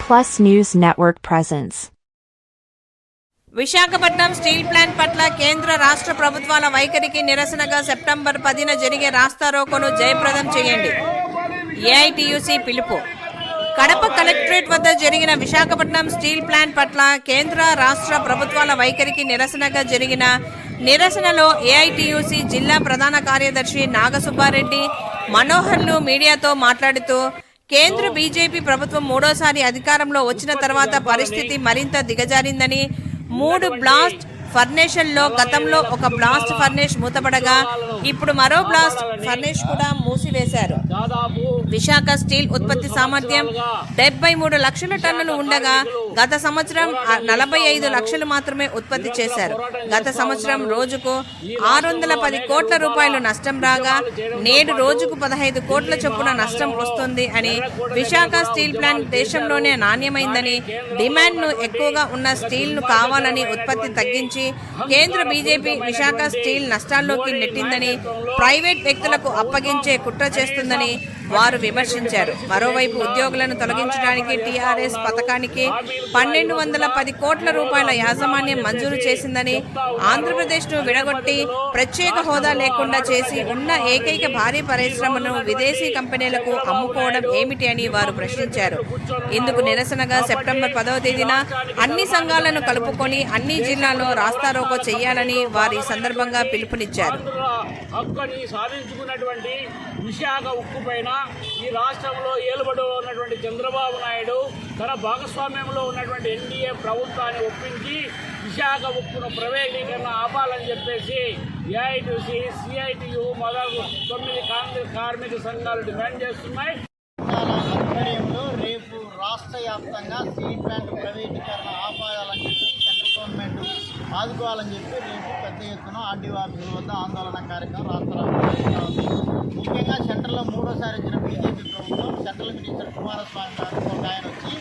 Plus News Network presents. Visakhapatnam steel plant పట్ల కేంద్ర రాష్ట్ర ప్రభుత్వాల వైఖరికి నిరసనగా సెప్టెంబర్ 10న జరిగే రాస్తారోకోను జయప్రదం చేయండి. ఏఐటీయూసీ పిలుపు. కడప కలెక్టరేట్ వద్ద జరిగిన విశాఖపట్నం స్టీల్ ప్లాంట్ పట్ల కేంద్ర రాష్ట్ర ప్రభుత్వాల వైఖరికి నిరసనగా జరిగిన నిరసనలో ఏఐటీయూసీ జిల్లా ప్రధాన కార్యదర్శి నాగసుబ్బారెడ్డి మనోహర్లు మీడియాతో మాట్లాడుతూ కేంద్ర బీజేపీ ప్రభుత్వం మూడోసారి అధికారంలో వచ్చిన తర్వాత పరిస్థితి మరింత దిగజారిందని, 3 బ్లాస్ట్ ఫర్నేషన్లో గతంలో ఒక బ్లాస్ట్ ఫర్నేష్ మూతపడగా ఇప్పుడు మరో బ్లాస్ట్ ఫర్నేష్ కూడా మూసివేశారు. విశాఖ స్టీల్ ఉత్పత్తి సామర్థ్యం 73 లక్షల టన్నులు ఉండగా గత సంవత్సరం 45 లక్షలు మాత్రమే ఉత్పత్తి చేశారు. గత సంవత్సరం రోజుకు 610 కోట్ల రూపాయలు నష్టం రాగా నేడు రోజుకు 15 కోట్ల చొప్పున నష్టం వస్తుంది అని, విశాఖ స్టీల్ ప్లాంట్ దేశంలోనే నాణ్యమైందని, డిమాండ్ను ఎక్కువగా ఉన్న స్టీల్ను కావాలని ఉత్పత్తి తగ్గించి కేంద్ర బీజేపీ విశాఖ స్టీల్ నష్టాల్లోకి నెట్టిందని, ప్రైవేట్ వ్యక్తులకు అప్పగించే కుట్ర చేస్తుందని వారు విమర్శించారు. మరోవైపు ఉద్యోగులను తొలగించడానికి టీఆర్ఎస్ పథకానికి 1210 కోట్ల రూపాయల యాజమాన్యం మంజూరు చేసిందని, ఆంధ్రప్రదేశ్ను విడగొట్టి ప్రత్యేక హోదా లేకుండా చేసి ఉన్న ఏకైక భారీ పరిశ్రమను విదేశీ కంపెనీలకు అమ్ముకోవడం ఏమిటి అని వారు ప్రశ్నించారు. ఇందుకు నిరసనగా సెప్టెంబర్ 10వ తేదీన అన్ని సంఘాలను కలుపుకొని అన్ని జిల్లాల్లో రాస్తారోకో చేయాలని వారు ఈ సందర్భంగా పిలుపునిచ్చారు. విశాఖ ఉక్కు పైన ఈ రాష్ట్రంలో ఏలుబడిలో ఉన్నటువంటి చంద్రబాబు నాయుడు తన భాగస్వామ్యంలో ఉన్నటువంటి ఎన్డీఏ ప్రభుత్వాన్ని ఒప్పించి విశాఖ ఉక్కును ప్రైవేటీకరణ ఆపాలని చెప్పేసి ఏఐటీసీ, సిఐటియు మొదలు 9 కాంగ్రెస్ కార్మిక సంఘాలు డిమాండ్ చేస్తున్నాయి. ఆధ్వర్యంలో రేపు రాష్ట్ర వ్యాప్తంగా స్టీల్ ప్లాంట్ ప్రైవేటీకరణ ఆపాలని చెప్పి సెంట్రల్ గవర్నమెంట్ ఆదుకోవాలని చెప్పి రేపు పెద్ద ఎత్తున ఆర్డీఓ ఆఫీసుల వద్ద ఆందోళన కార్యక్రమం రాష్ట్ర ఉంది. ముఖ్యంగా సెంట్రల్లో మూడోసారి వచ్చిన బీజేపీ ప్రభుత్వం సెంట్రల్ మినిస్టర్ కుమారస్వామి గారు ఒక ఆయన వచ్చి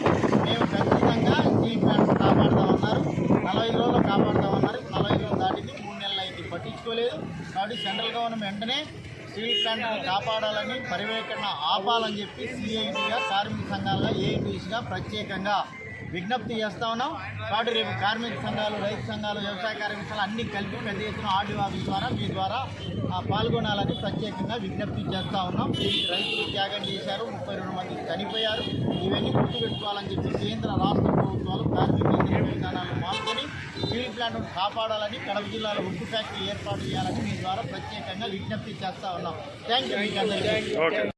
మేము ఖచ్చితంగా స్టీల్ ప్లాంట్ కాపాడదామన్నారు. 40 రోజులు కాపాడదామన్నారు. 40 రోజులు దాటింది, 3 నెలలు అయింది, పట్టించుకోలేదు. కాబట్టి సెంట్రల్ గవర్నమెంట్ వెంటనే స్టీల్ ప్లాంట్ని కాపాడాలని, పర్యవేక్షణ ఆపాలని చెప్పి సిఐటిగా, కార్మిక సంఘాలుగా, ఏఐటీసీగా ప్రత్యేకంగా విజ్ఞప్తి చేస్తూ ఉన్నాం. కాబట్టి రేపు కార్మిక సంఘాలు, రైతు సంఘాలు, వ్యవసాయ కార్మిక సంఘాలు అన్నీ కలిపి పెద్ద ఎత్తున ఆర్డీఓ ఆఫీస్ ద్వారా మీ ద్వారా పాల్గొనాలని ప్రత్యేకంగా విజ్ఞప్తి చేస్తూ ఉన్నాం. రైతులు త్యాగం చేశారు, 32 మంది చనిపోయారు. ఇవన్నీ గుర్తుపెట్టుకోవాలని చెప్పి కేంద్ర రాష్ట్ర ప్రభుత్వాలు కార్మిక విధానాలు మార్చుకొని స్టీల్ ప్లాంట్ను కాపాడాలని, కడప జిల్లాలో ఉక్కు ఫ్యాక్టరీ ఏర్పాటు చేయాలని మీ ద్వారా ప్రత్యేకంగా విజ్ఞప్తి చేస్తూ ఉన్నాం. Thank you.